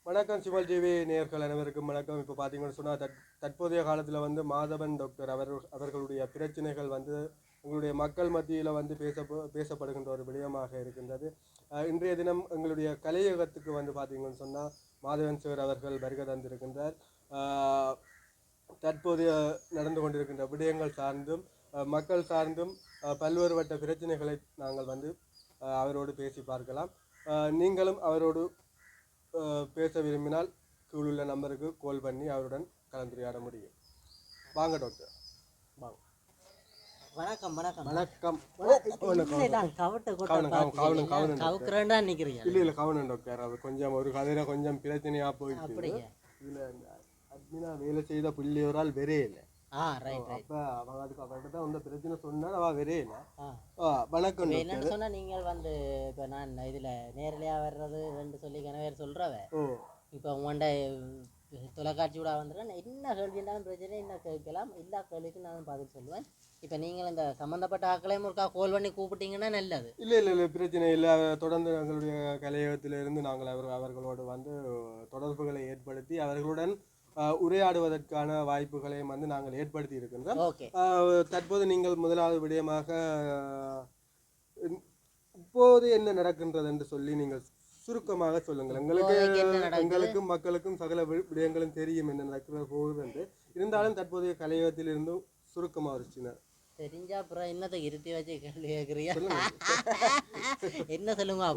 வணக்கம் சிமல் டிவி நேயர்கள் அனைவருக்கும் வணக்கம். இப்போ பார்த்தீங்கன்னு சொன்னால் தற்போதைய காலத்தில் வந்து மாதவன் டாக்டர் அவர்களுடைய பிரச்சனைகள் வந்து எங்களுடைய மக்கள் மத்தியில் வந்து பேசப்படுகின்ற ஒரு விடயமாக இருக்கின்றது. இன்றைய தினம் எங்களுடைய கலையகத்துக்கு வந்து பார்த்தீங்கன்னு சொன்னால் மாதவன் சார் அவர்கள் வருகை தந்திருக்கின்றார். தற்போதைய நடந்து கொண்டிருக்கின்ற விடயங்கள் சார்ந்தும் மக்கள் சார்ந்தும் பல்வேறுபட்ட பிரச்சனைகளை நாங்கள் வந்து அவரோடு பேசி பார்க்கலாம். நீங்களும் அவரோடு பேச விரும்பினால் கீழுள்ள நம்பருக்கு கால் பண்ணி அவருடன் கலந்துரையாட முடியும். வாங்க டாக்டர், வாங்க. வணக்கம் வணக்கம் வணக்கம். இல்லை கவனம் டாக்டர், அது கொஞ்சம் ஒரு கதையில கொஞ்சம் பிரச்சனையாக போயிடுச்சு. இதில் அட்மினா வேலை செய்த பிள்ளையோரால் வெறே இல்லை. அப்ப அவங்க அதுக்கு அவர்கிட்ட தான் வந்து பிரச்சனை சொன்னா அவ வெறே இல்லை. வணக்கம். என்னன்னு சொன்னா நீங்கள் வந்து இப்போ நான் இதுல நேரடியா வர்றது ரெண்டு சொல்லி கணவர் சொல்றவ இப்போ உங்கள்ட தொலைக்காட்சி கூட வந்துடுறேன். என்ன கேள்வினாலும் பிரச்சனை என்ன கேட்கலாம், எல்லா கேள்விக்கும் நான் பதில் சொல்லுவேன். இப்போ நீங்கள் இந்த சம்மந்தப்பட்ட ஆக்களையும் ஒருக்கா கோல் பண்ணி கூப்பிட்டீங்கன்னா நல்லது. இல்லை பிரச்சனை இல்லை. தொடர்ந்து எங்களுடைய கலையகத்திலிருந்து நாங்கள் அவர்களோடு வந்து தொடர்புகளை ஏற்படுத்தி அவர்களுடன் உரையாடுவதற்கான வாய்ப்புகளையும் வந்து நாங்கள் ஏற்படுத்தி இருக்கின்றோம். தற்போது நீங்கள் முதலாவது விடயமாக இப்போது என்ன நடக்கின்றது என்று சொல்லி நீங்கள் சுருக்கமாக சொல்லுங்கள். எங்களுக்கும் மக்களுக்கும் சகல விடயங்களும் தெரியும் என்ன நடக்கிற போகுது என்று. இருந்தாலும் தற்போதைய கலையகத்தில் இருந்தும் சுருக்கமாக ஒரு சின்ன தெரிஞ்சா அப்புறம் என்னத்தை இருத்தி வச்சு கேள்வி கேட்குறியா? என்ன சொல்லுங்க.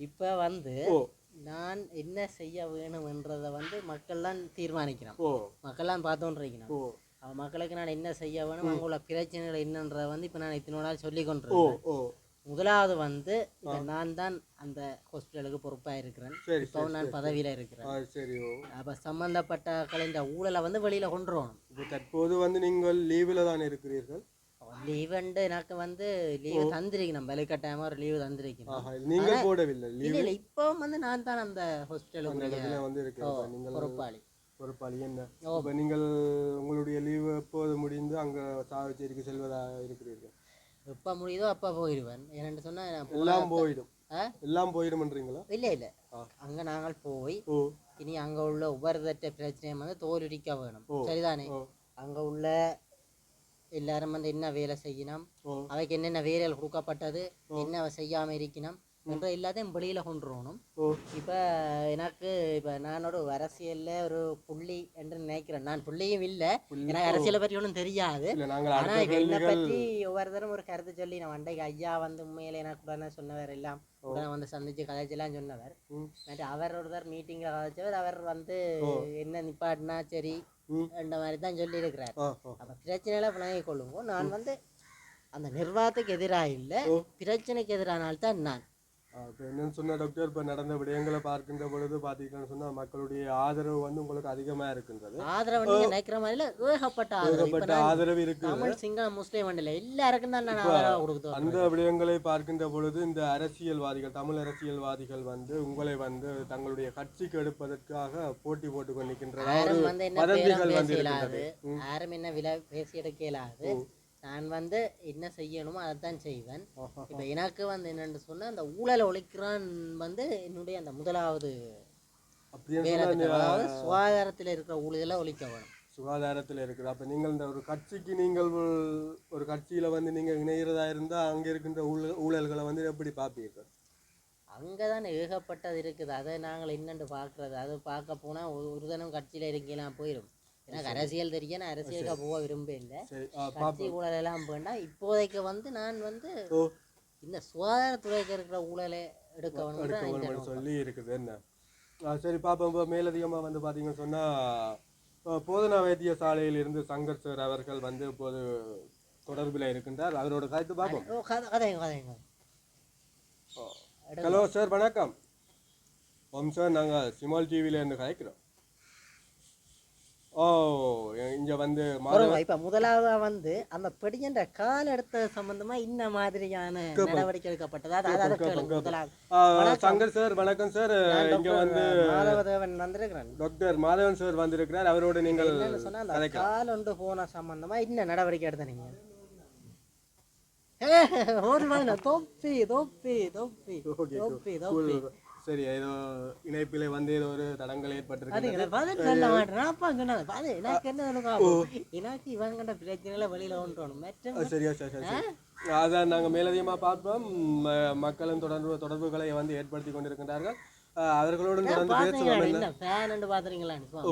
இப்போ வந்து நான் என்ன செய்ய வேணும்ன்றதை வந்து மக்கள்லாம் தீர்மானிக்கிறோம், மக்கள்லாம் பார்த்தோன்றிருக்கணும். மக்களுக்கு நான் என்ன செய்ய வேணும், அவங்களோட பிரச்சனைகள் என்னன்றதை வந்து இப்போ நான் இத்தனை நாள் சொல்லி கொண்டிருக்கேன். முதலாவது வந்து நான் தான் அந்த ஹாஸ்பிட்டலுக்கு பொறுப்பாக இருக்கிறேன். இப்போ நான் பதவியில் இருக்கிறேன். அப்போ சம்பந்தப்பட்ட கலைஞ ஊழலை வந்து வெளியில் கொண்டு வரணும். இப்போ தற்போது வந்து நீங்கள் லீவில் தான் இருக்கிறீர்கள். லீவுண்டு எனக்கு வந்து லீவு தந்திருக்கணும், வலுக்கட்டாயமா ஒரு லீவு தந்திருக்கணும். நீங்கள் போடவில்லை இல்லை, இப்போ வந்து நான் தான் அந்த ஹாஸ்பிட்டலுக்கு வந்து இருக்கிறேன். பொறுப்பாளி என்ன? இப்போ நீங்கள் உங்களுடைய லீவு எப்போது முடிந்து அங்கே சாவச்சேரிக்கு செல்வதாக இருக்கிறீர்கள்? எப்போ முடியுதோ அப்போ போயிடுவேன். என்னென்னு சொன்னால் எல்லாம் போயிடும்ன்றீங்களா? இல்லை, அங்கே நாங்கள் போய் இனி அங்கே உள்ள உபரிதற்ற பிரச்சனையை வந்து தோலுரிக்க வேணும். சரிதானே? அங்கே உள்ள எல்லாரும் வந்து என்ன வேலை செய்யணும், அவைக்கு என்னென்ன வேலைகள் கொடுக்கப்பட்டது, என்ன செய்யாமல் இருக்கணும் என்ற எல்லாத்தையும் வெளியில் கொண்டு வரணும். இப்போ எனக்கு இப்போ நான் ஒரு அரசியலில் ஒரு புள்ளி என்று நினைக்கிறேன். நான் புள்ளியும் இல்லை, எனக்கு அரசியலை பற்றி ஒன்றும் தெரியாது. ஆனால் இப்போ என்னை பற்றி ஒவ்வொருத்தரும் ஒரு கருத்து சொல்லி நான் அண்டைக்கு ஐயா வந்து உண்மையில எனக்கு உடனே சொன்னவர், எல்லாம் உடனே வந்து சந்திச்சு கதைச்செல்லாம் சொன்னவர். அவர் ஒருத்தர் மீட்டிங்கில் கதைச்சவர். அவர் வந்து என்ன நிப்பாட்டினா சரி என்ற மாதிரி தான் சொல்லி இருக்கிறார். அப்போ பிரச்சனைகளை விளங்கி கொள்ளுங்க. நான் வந்து அந்த நிர்வாகத்துக்கு எதிராக இல்லை, பிரச்சனைக்கு எதிரானால்தான் நான். இப்போ என்னன்னு சொன்னால் டாக்டர், இப்போ நடந்த விடயங்களை பார்க்கின்ற பொழுது பார்த்தீங்கன்னு சொன்னால் மக்களுடைய ஆதரவு வந்து உங்களுக்கு அதிகமாக இருக்கின்றது. ஆதரவு நீங்கள் நினைக்கிற மாதிரி ஏகப்பட்ட ஆதரவு இருக்குது. தமிழ் சிங்கள முஸ்லீம் மண்டல எல்லாருக்கும் தான் நான் ஆதரவு கொடுத்தோம். அந்த விடயங்களை பார்க்கின்ற பொழுது இந்த அரசியல்வாதிகள், தமிழ் அரசியல்வாதிகள் வந்து உங்களை வந்து தங்களுடைய கட்சிக்கு எடுப்பதற்காக போட்டி போட்டு கொண்டிருக்கின்ற யாரும் என்ன விலை பேசி எடுக்க இயலாது. நான் வந்து என்ன செய்யணுமோ அதைத்தான் செய்வேன். இப்போ எனக்கு வந்து என்னென்னு சொன்னால் அந்த ஊழலை ஒழிக்கிறான் வந்து என்னுடைய அந்த முதலாவது அதாவது சுகாதாரத்தில் இருக்கிற ஊழலை ஒழிக்க வேணும். சுகாதாரத்தில் இருக்குது. அப்போ நீங்கள் இந்த ஒரு கட்சிக்கு நீங்கள் ஒரு கட்சியில் வந்து நீங்கள் இணைகிறதா இருந்தால் அங்கே இருக்கின்ற ஊழல்களை வந்து எப்படி பார்ப்பீர்கள்? அங்கே தான் ஏகப்பட்டது இருக்குது. அதை நாங்கள் என்னென்று பார்க்குறது, அதை பார்க்க போனால் ஒரு தினம் கட்சியில் இருக்கலாம் போயிடும். எனக்கு அரசியல் தெரியும், நான் அரசியலுக்கு போக விரும்ப இல்லை. கட்சி ஊழல் எல்லாம் வேண்டாம். இப்போதைக்கு வந்து நான் வந்து இந்த சுகாதாரத்துறைக்கு இருக்கிற ஊழலை எடுக்க வேணும் சொல்லி இருக்குது. என்ன சரி பார்ப்போம். இப்போ மேலதிகமாக வந்து பார்த்தீங்கன்னு சொன்னால் போதனா வைத்தியசாலையில் இருந்து சங்கர் சார் அவர்கள் வந்து இப்போது தொடர்பில் இருக்கின்றார். அவரோட கருத்து பார்ப்போம். ஹலோ சார், வணக்கம். சார், நாங்கள் சிமால் டிவியிலேருந்து கதைக்கிறோம். இங்க வந்து இப்ப முதலாவதா வந்து அந்த பெடியன்ற கால் எடுத்த சம்பந்தமா இந்த மாதிரியான நடவடிக்கை எடுக்கப்பட்டதா? சங்கர் சார், வணக்கம் சார். இங்க வந்து மாதவதேவன் வந்திருக்கிறார், டாக்டர் மாதவன் சார் வந்திருக்கிறார். அவரோட நீங்கள் சொன்னா அந்த கால் ஒன்று போன சம்பந்தமா என்ன நடவடிக்கை எடுத்த நீங்க? தொப்பி தொப்பி தொப்பி தொப்பி தொப்பி சரி ஏதோ இணைப்பிலே வந்து ஏதோ ஒரு தடங்கள் ஏற்பட்டிருக்கு. எனக்கு இவங்கிட்ட பிரச்சனைகளை வெளியில கொண்டு சரியா சரி சரி. அதான் நாங்கள் மேலதிகமாக பார்ப்போம். மக்களும் தொடர்புகளை வந்து ஏற்படுத்தி கொண்டிருக்கின்றார்கள். அவர்களுடன் தொடர்ந்து பேசுவோம்.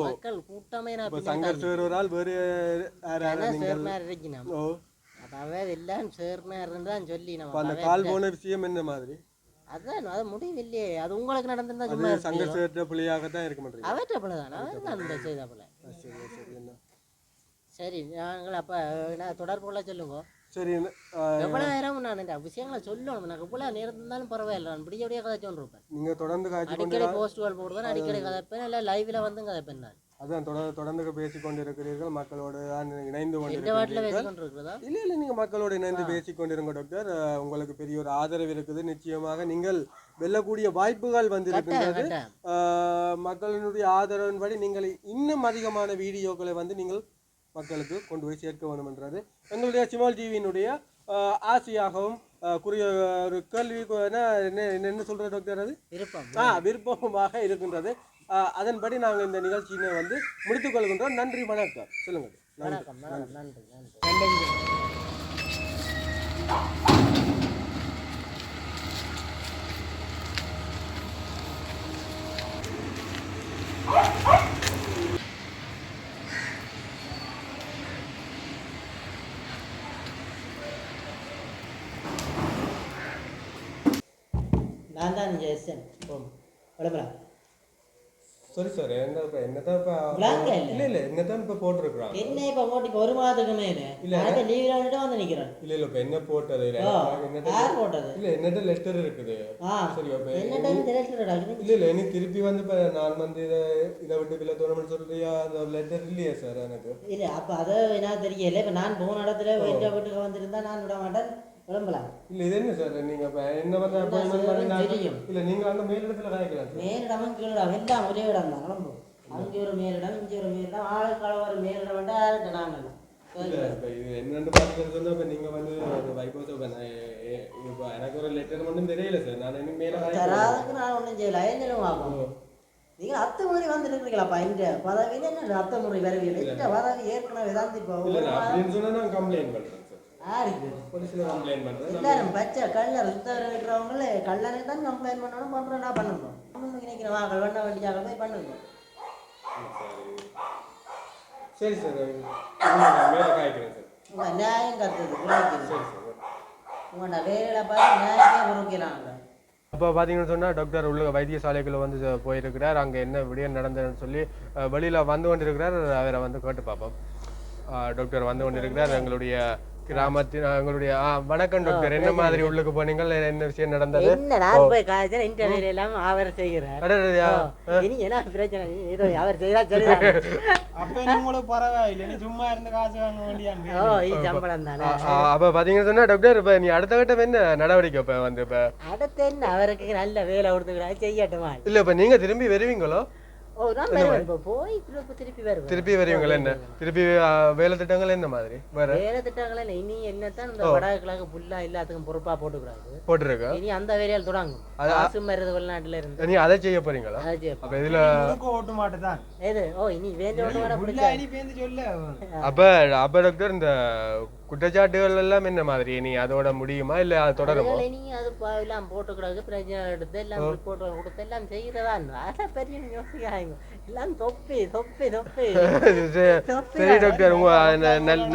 மக்கள் கூட்டமே சங்கர் சார் ஒரு ஆள் வேறு எல்லாம் சேர்னா இருந்தான் சொல்லி நம்ம அந்த கால் போன விஷயம் என்ன மாதிரி அதான் அது முடிவில்லையே. அது உங்களுக்கு நடந்திருந்தா சும்மா சங்கர் சார் பிள்ளையாகத்தான் இருக்க மாட்டேங்குது. அவற்றை பிள்ளைதான் அவர் அந்த செய்தாப்புல. சரி நாங்கள் அப்போ தொடர்பு கொள்ள சொல்லுங்க. சரி எவ்வளோ நேரம் நான் இந்த விஷயங்களை சொல்லணும். எனக்கு எவ்வளோ நேரம் இருந்தாலும் பரவாயில்ல. நான் விடிய விடிய கதை சொல்லிருப்பேன். நீங்கள் தொடர்ந்து அடிக்கடி போஸ்ட்டுகள் போடுவேன், அடிக்கடி கதைப்பேன், இல்லை லைவில் வந்து கதைப்பேன். நான் அதான் தொடர்ந்து பேசிக்கொண்டு இருக்கிறீர்கள். மக்களோடு தான் இணைந்து கொண்டிருக்கிறீர்கள். இல்லை இல்லை நீங்கள் மக்களோடு இணைந்து பேசிக்கொண்டிருங்க டாக்டர். உங்களுக்கு பெரிய ஒரு ஆதரவு இருக்குது. நிச்சயமாக நீங்கள் வெல்லக்கூடிய வாய்ப்புகள் வந்து இருக்கின்றது. மக்களினுடைய ஆதரவின்படி நீங்கள் இன்னும் அதிகமான வீடியோக்களை வந்து நீங்கள் மக்களுக்கு கொண்டு போய் சேர்க்க வேண்டும் என்றது எங்களுடைய சிமால் டிவியினுடைய ஆசையாகவும் ஒரு கேள்வி என்ன சொல்ற டாக்டர் அது விருப்பமாக இருக்கின்றது. அதன்படி நாங்கள் இந்த நிகழ்ச்சியினை வந்து முடித்துக் கொள்கின்றோம். நன்றி வணக்கம். சொல்லுங்க. நான் தான் சரி சார். என்னதான் போட்டிருக்கிறான். என்ன இப்ப போட்டு ஒரு மாதத்துக்கு மேல லீவ்ல வந்து நிக்கிறேன். இல்ல இல்ல இப்ப என்ன போட்டது போட்டது இல்ல என்னட்ட லெட்டர் இருக்குது. சரி இல்ல இல்ல எனக்கு திருப்பி வந்து இப்ப நான் வந்து இதை விட்டு பிள்ளை தோணும்னு சொல்றியா? அந்த லெட்டர் இல்லையா சார் எனக்கு? இல்ல அப்ப அதை என்ன தெரியல. இப்ப நான் போன இடத்துல வீட்டுக்கு வந்திருந்தா நான் விட மாட்டேன். கிளம்பலாம். இல்ல இது என்ன சார் நீங்க என்ன வந்து இல்ல நீங்க அந்த மேலிடத்துல காய்க்கலாம். மேலிடமும் கீழிடம் எல்லாம் ஒரே இடம் தான். கிளம்பும். அங்கே ஒரு மேலிடம், இங்கே ஒரு மேலிடம், ஆளுக்கால ஒரு மேலிடம் வேண்டாம். நாங்கள் இது என்னன்னு பாத்தீங்கன்னு சொன்னா இப்ப நீங்க வந்து வைபவ இப்ப எனக்கு ஒரு லெட்டர் மட்டும் தெரியல சார். நான் இன்னும் மேல தராதுக்கு நான் ஒன்றும் செய்யல. என்ன ஆகும்? நீங்கள் அத்தை முறை வந்துருக்கீங்களாப்பா? இந்த பதவியில என்ன அத்தை முறை வரவில்லை. இந்த பதவி ஏற்கனவே தான் அப்படின்னு சொன்னா நான் கம்ப்ளைண்ட் பண்றேன். எல்லாரும் பச்சை கல்லர் சுத்தவரை இருக்கிறவங்களே கல்லரை தான் கம்ப்ளைண்ட் பண்ணணும். பண்றேன்னா பண்ணணும். நினைக்கிறேன் வாங்க வெண்ண வண்டியாக போய் பண்ணுங்க. சரி சார். உங்க நியாயம் கத்துது உங்களோட வேலையில பார்த்து நியாயமே உருக்கிறாங்க. அப்போ பார்த்தீங்கன்னு சொன்னால் டாக்டர் உள்ள வைத்தியசாலைக்குள்ள வந்து போயிருக்கிறார். அங்கே என்ன விடயம் நடந்ததுன்னு சொல்லி வெளியில் வந்து கொண்டிருக்கிறார். அவரை வந்து கேட்டு பார்ப்போம். டாக்டர் வந்து கொண்டிருக்கிறார். எங்களுடைய கிராமத்தின் எங்களுடைய வணக்கம் டாக்டர். என்ன மாதிரி உள்ளுக்கு போனீங்க? என்ன விஷயம் நடந்தது? நான் போய் காய்ச்சல் இன்டர்வியூ எல்லாம் அவர் செய்கிறார். இனி என்ன பிரச்சனை? ஏதோ அவர் செய்யறா சொல்லுறாங்க. அப்ப உங்களுக்கு பரவாயில்லை. நீ சும்மா இருந்து காசு வாங்க வேண்டியாங்க. சம்பளம் தானே. அப்ப பாத்தீங்கன்னு சொன்னா டாக்டர் இப்ப நீ அடுத்த கட்டம் என்ன நடவடிக்கை இப்ப வந்து இப்ப அடுத்து என்ன அவருக்கு நல்ல வேலை கொடுத்துக்கிறாங்க செய்யட்டுமா? இல்ல இப்ப நீங்க திரும்பி வருவீங்களோ? திருப்பி வருவீங்களா? என்ன திருப்பி வேலை திட்டங்கள் என்ன மாதிரி வேலை திட்டங்கள் இனி என்னத்தான் இந்த வடகிழக்கு புல்லா எல்லாத்துக்கும் பொறுப்பா போட்டுருக்கு. இனி அந்த வேலையால் தொடங்கும். வெளிநாட்டுல இருந்து நீ அதை செய்ய போறீங்களா? அப்ப இதுல ஓட்டு மாட்டுதான் இனி வேண்டிய அப்ப டாக்டர் இந்த குற்றச்சாட்டுகள் எல்லாம் என்ன மாதிரி நீ அதோட முடியுமா இல்ல அது தொடருமா? நீ அது எல்லாம் போட்டுக்கூடாது. பிரச்சனை எடுத்து எல்லாம் ரிப்போர்ட் கொடுத்து எல்லாம் செய்யறதான். அதை பெரிய யோசிக்காங்க. எல்லாம் தொப்பி தொப்பி தொப்பி. சரி டாக்டர்.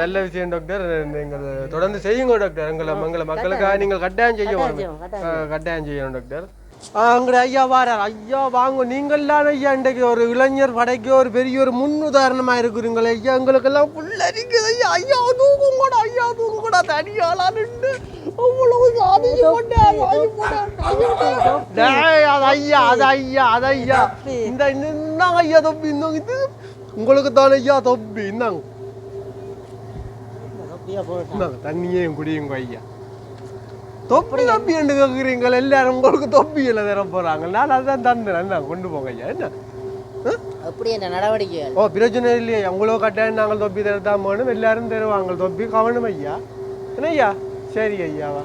நல்ல விஷயம் டாக்டர். நீங்கள் தொடர்ந்து செய்யுங்க டாக்டர். எங்களை மக்களுக்காக நீங்கள் கட்டாயம் செய்யணும் டாக்டர். அங்கே ஐயா வாரார். ஐயா வாங்க. நீங்கள்லாம் ஐயா இன்றைக்கு ஒரு இளைஞர் படைக்கு ஒரு பெரிய ஒரு முன்னுதாரணமா இருக்கிறீங்களே ஐயா. எங்களுக்கெல்லாம் புள்ளரிக்குது ஐயா. ஐயா தூக்குங்கூட ஐயா தூக்குங்கூட தனியாலாம் நின்று அவ்வளவு அது ஐயா இந்த இன்னாங்க ஐயா தொப்பி. இன்னும் இது உங்களுக்கு தானே ஐயா தொப்பி. இன்னாங்க தண்ணியே குடியுங்க ஐயா. தொப்பி தொப்பி என்று கேட்குறீங்களா? எல்லாரும் உங்களுக்கு தொப்பியில் தர போறாங்க. நான் அதான் தந்துடுறேன். கொண்டு போங்க ஐயா. என்ன அப்படி என்ன நடவடிக்கை? பிரச்சனை இல்லையா? உங்களோ கட்டாயம் நாங்கள் தொப்பி தரத்தான் வேணும். எல்லாரும் தருவாங்க தொப்பி. கவனம் ஐயா. என்ன ஐயா? சரி ஐயாவா.